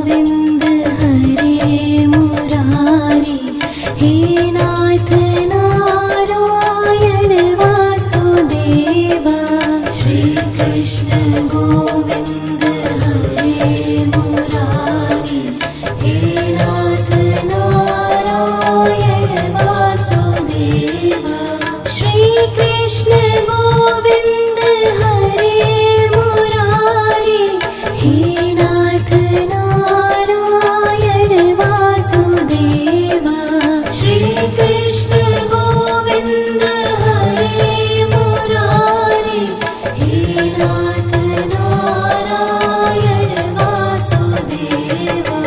Govind हरे Murari, हे नाथ Narayan Vasudeva. Shri Krishna Govind हरे Murari, हे नाथ Narayan Vasudeva. Shri Krishna Govind हरे Murari, हे नाथ Narayan Vasudeva. Shri Krishna Govind हरे Murari, हे नाथ Narayan Vasudeva.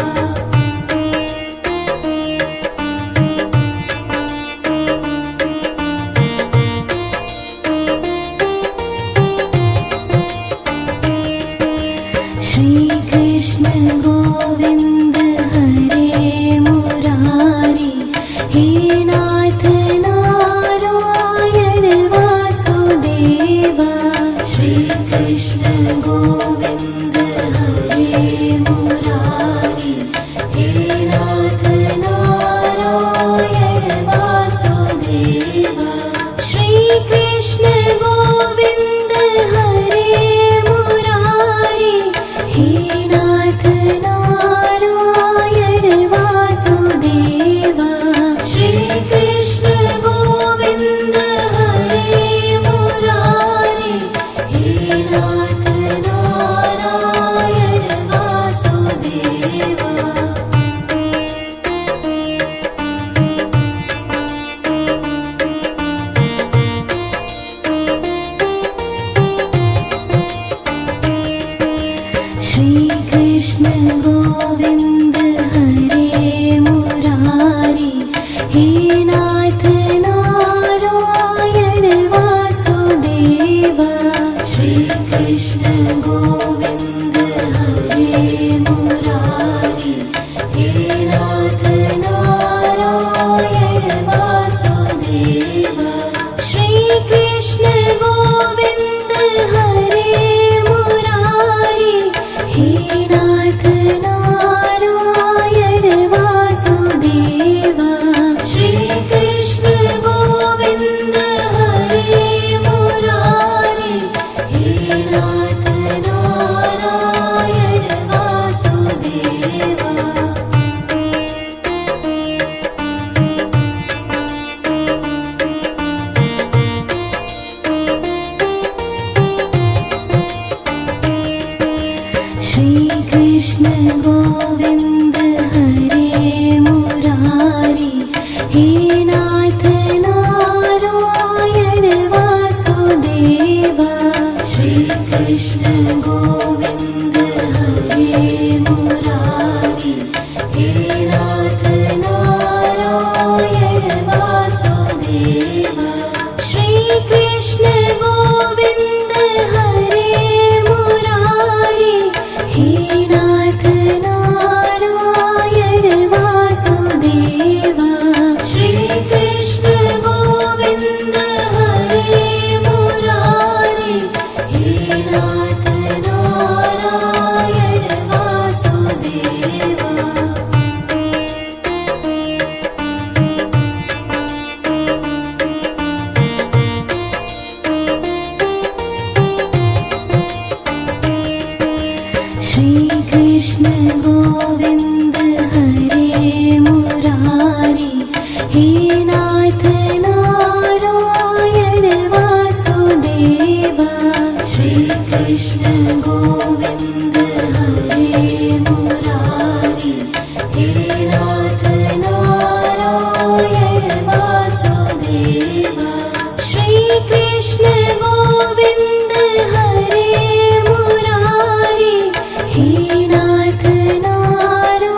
Shri Krishna Govind हरे Murari, हे नाथ Narayan Vasudeva. Shri Krishna Govind हरे Murari, हे नाथ Narayan Vasudeva. Shri Krishna Govind हरे Murari, हे नाथ Narayan Vasudeva. Shri Krishna Govind हरे Murari, हे नाथ Narayan Vasudeva. Shri Krishna Govind हरे Murari, हे नाथ Narayan Vasudeva. Shri Krishna Govind हरे Murari, हे नाथ Narayan Vasudeva. Shri Krishna Govind हरे Murari, हे नाथ Narayan Vasudeva. Shri Krishna Govind हरे Murari, हे नाथ Narayan Vasudeva. Shri Krishna Govind हरे Murari, हे नाथ Narayan Vasudeva. Shri Krishna Govind हरे Murari, हे नाथ Narayan Vasudeva. Shri Krishna Govind हरे Murari, हे नाथ Narayan Vasudeva. Shri Krishna Govind हरे Murari, हे नाथ Narayan Vasudeva. Shri Krishna Govind हरे Murari, हे नाथ Narayan Vasudeva. Shri Krishna Govind हरे Murari, हे नाथ Narayan Vasudeva. Shri Krishna Govind हरे Murari, हे नाथ Narayan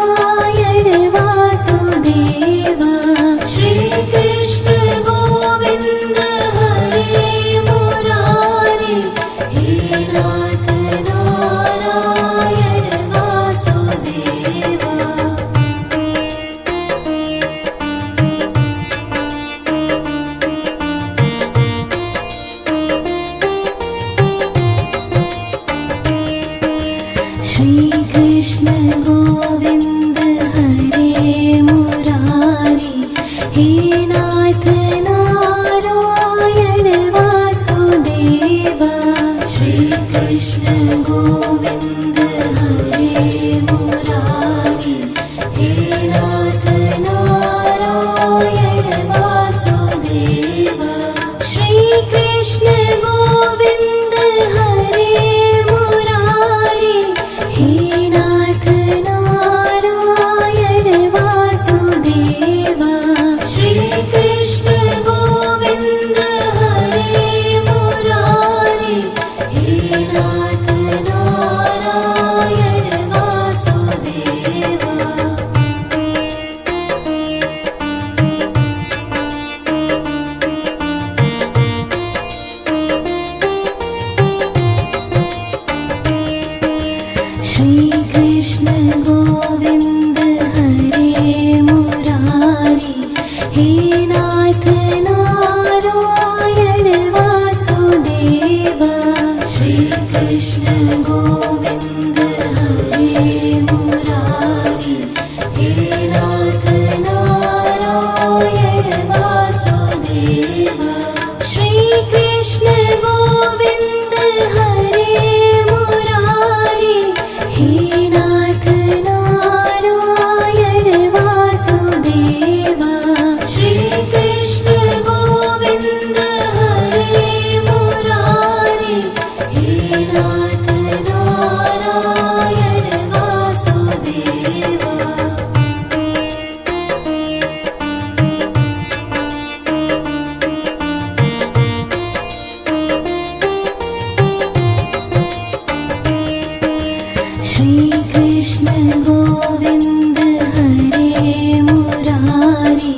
Govind हरे Murari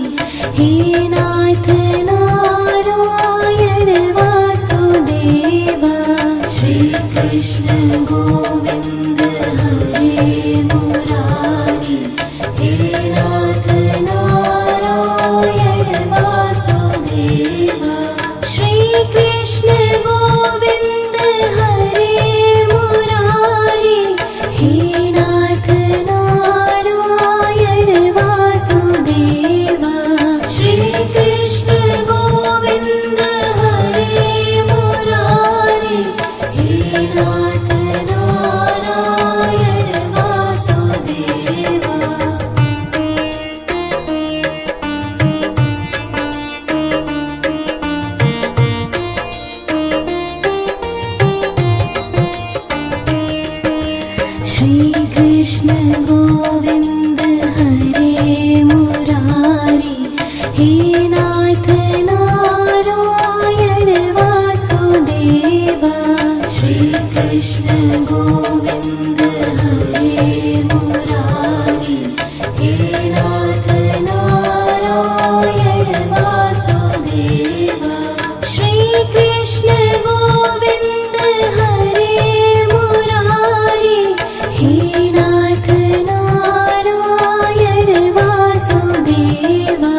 हे नाथ Narayan Vasudeva Shrikrishna Govind हरे Murari हे नाथ Narayan Vasudeva Shrikrishna Govind हरे Murari हे नाथ Narayan Vasudeva Shrikrishna Govind हरे Murari हे नाथ Narayan Vasudeva Shrikrishna Govind हरे Murari हे नाथ Narayan Vasudeva Shrikrishna Govind हरे Murari हे नाथ Narayan Vasudeva Shrikrishna Govind हरे Murari हे नाथ Narayan Vasudeva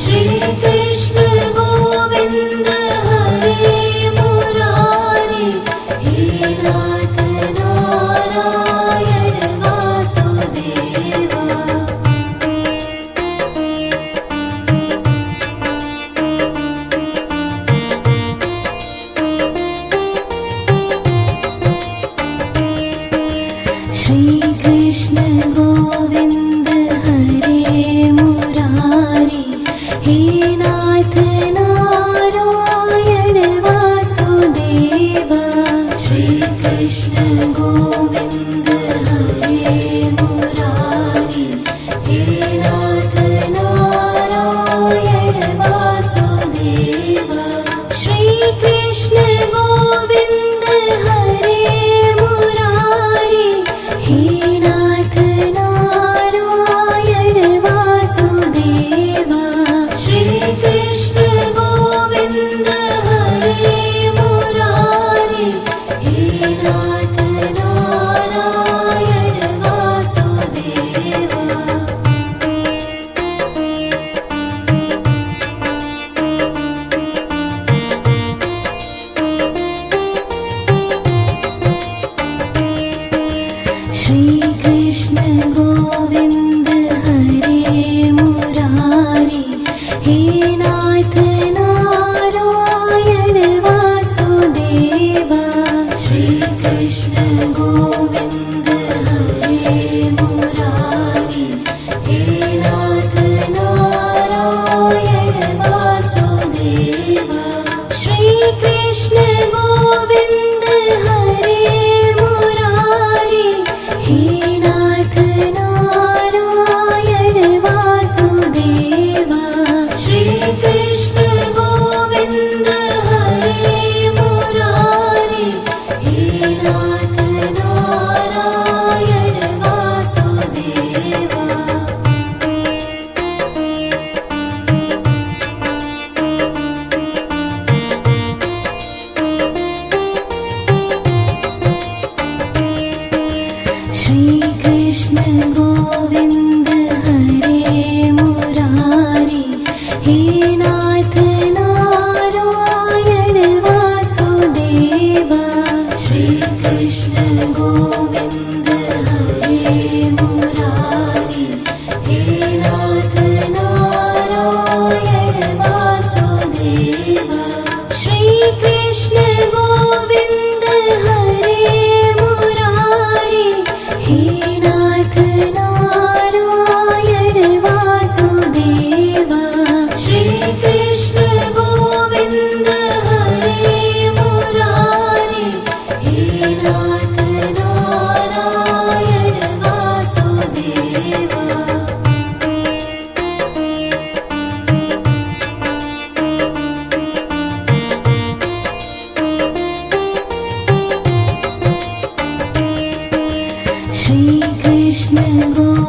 Shrikrishna Govind हरे Murari हे नाथ Narayan Vasudeva Shrikrishna Govind हरे Murari हे नाथ Narayan Vasudeva Shrikrishna Govind हरे Murari हे नाथ Narayan Vasudeva Shrikrishna Govind हरे Murari हे नाथ Narayan Vasudeva Shrikrishna Govind हरे Murari हे नाथ Narayan Vasudeva Shrikrishna Govind हरे Murari हे नाथ Narayan Vasudeva Shrikrishna Govind हरे Murari हे नाथ Narayan Vasudeva Shrikrishna Govind हरे Murari हे नाथ Narayan Vasudeva Shrikrishna Govind हरे Murari हे नाथ Narayan Vasudeva Shrikrishna Govind हरे Murari हे नाथ Narayan Vasudeva Shrikrishna Govind हरे Murari हे नाथ Narayan Vasudeva Shrikrishna Govind हरे Murari हे नाथ Narayan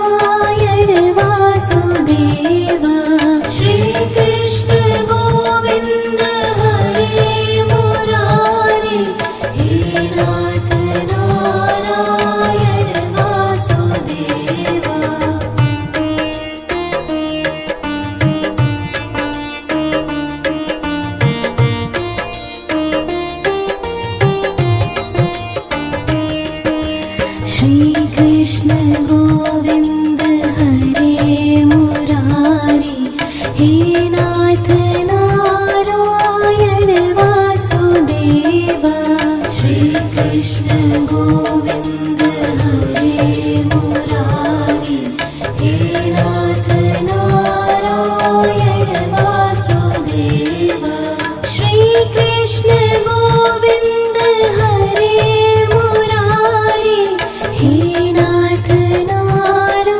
Narayan Vasudev Shri Krishna Govind हरे Murari हे नाथ Narayan Vasudev Shri Krishna Govind हरे Murari हे नाथ Narayan Vasudev Shri Krishna Govind हरे Murari हे नाथ Narayan Vasudev Shri Krishna Govind हरे Murari हे नाथ Narayan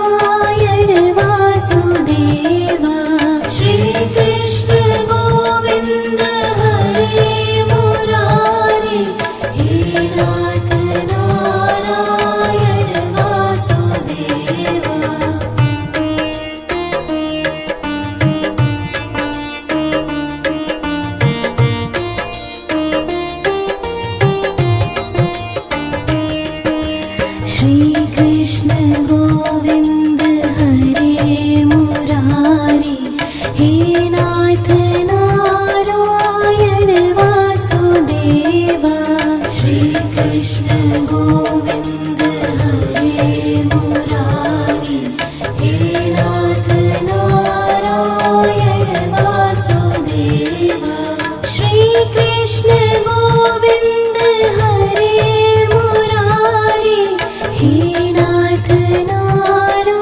Narayan Vasudev Shri Krishna Govind हरे Murari हे नाथ Narayan Vasudev Shri Krishna Govind हरे Murari हे नाथ Narayan Vasudev Shri Krishna Govind हरे Murari हे नाथ Narayan Vasudev Shri Krishna Govind हरे Murari हे नाथ Narayan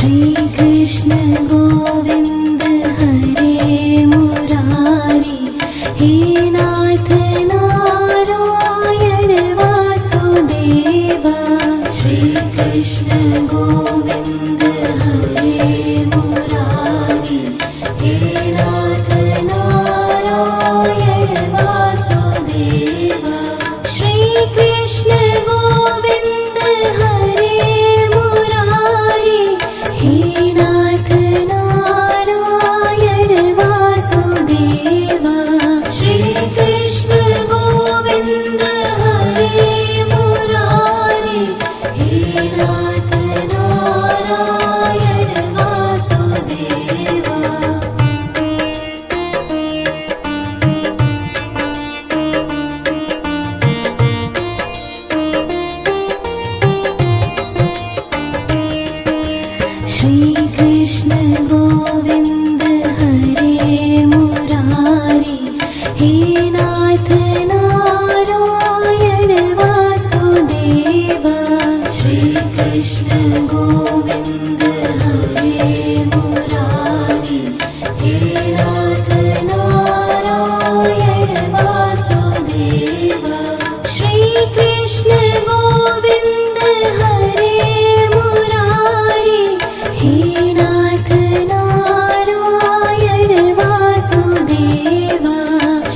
Shri Krishna Govind हरे Murari, हे नाथ Narayan Vasudeva. Shri Krishna Govind हरे Murari, हे नाथ Narayan Vasudeva. Shri Krishna Govind हरे Murari, हे नाथ Narayan Vasudeva. Shri Krishna Govind हरे Murari, हे नाथ Narayan Vasudeva. Shri Krishna Govind हरे Murari, हे नाथ Narayan Vasudeva. Shri Krishna Govind हरे Murari, हे नाथ Narayan Vasudeva. Shri Krishna Govind हरे Murari, हे नाथ Narayan Vasudeva.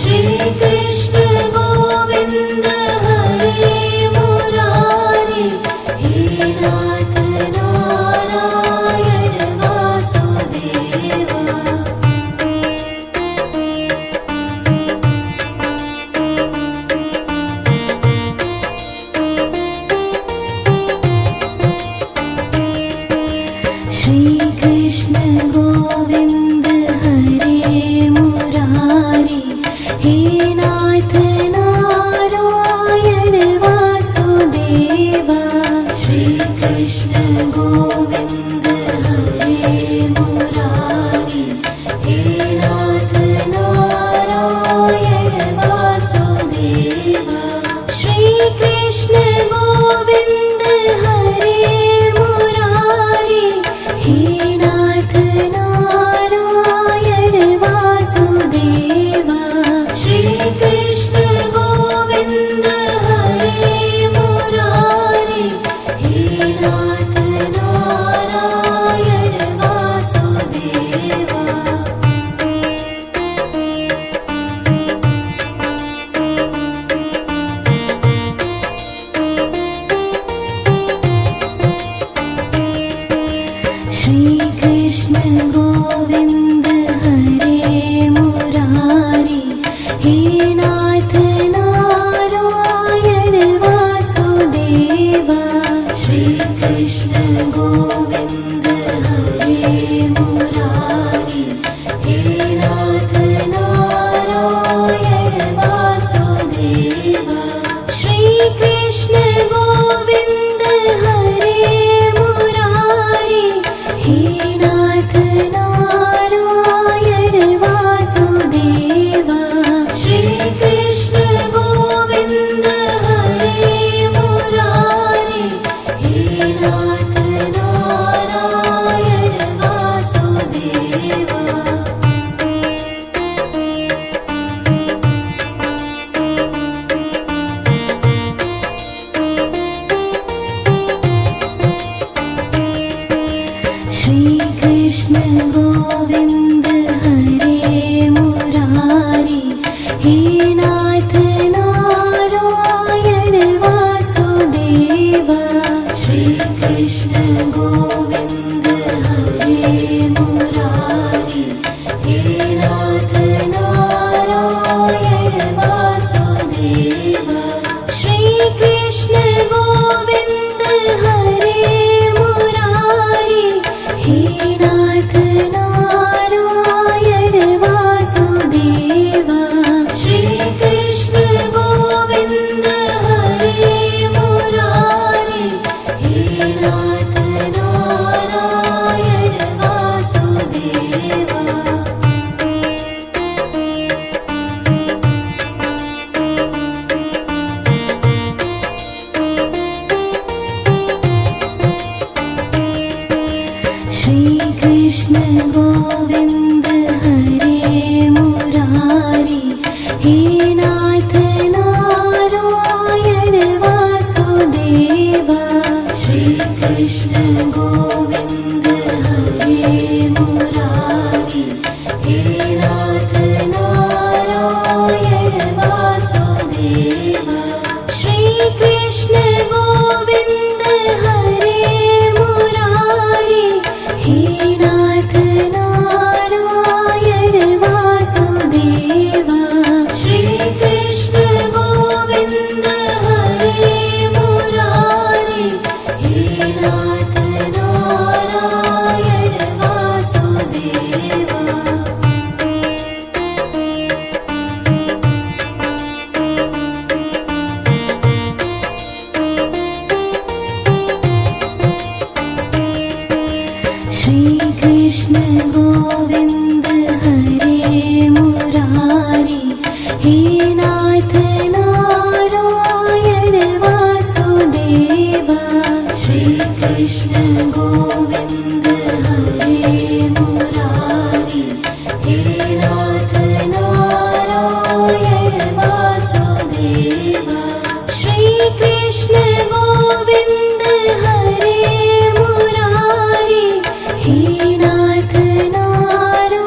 Shri Krishna Govind हरे Murari, हे नाथ Narayan Vasudeva. Shri Krishna Govind हरे Murari, हे नाथ Narayan Vasudeva. Shri Krishna Govind हरे Murari, हे नाथ Narayan Vasudeva. Shri Krishna Govind हरे Murari, हे नाथ Narayan Vasudeva. Shri Krishna Govind हरे Murari, हे नाथ Narayan Vasudeva. Shri Krishna Govind हरे Murari, हे नाथ Narayan Vasudeva. Shri Krishna Govind हरे Murari, हे नाथ Narayan Vasudeva. Shri Krishna Govind हरे Murari, हे नाथ Narayan Vasudeva. Shri Krishna Govind हरे Murari, हे नाथ Narayan Vasudeva. Shri Krishna Govind हरे Murari, हे नाथ Narayan Vasudeva. Shri Krishna Govind हरे Murari, हे नाथ Narayan Vasudeva. Shri Krishna Govind हरे Murari, हे नाथ Shri Krishna Govind हरे Murari हे नाथ Narayan Vasudeva Shri Krishna Govind हरे Murari हे नाथ Narayan Vasudeva Shri Krishna Govind हरे Murari हे नाथ Narayan Vasudeva Shri Krishna Govind हरे Murari हे नाथ Narayan Vasudeva Shri Krishna Govind हरे Murari हे नाथ Narayan Vasudeva Shri Krishna Govind हरे Murari हे नाथ Narayan Vasudeva Shri Krishna Govind हरे Murari हे नाथ Narayan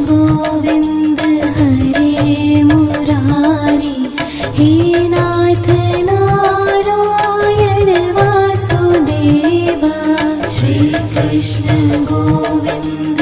Govind हरे Murari, हे नाथ Narayan Vasudeva. Shri Krishna Govind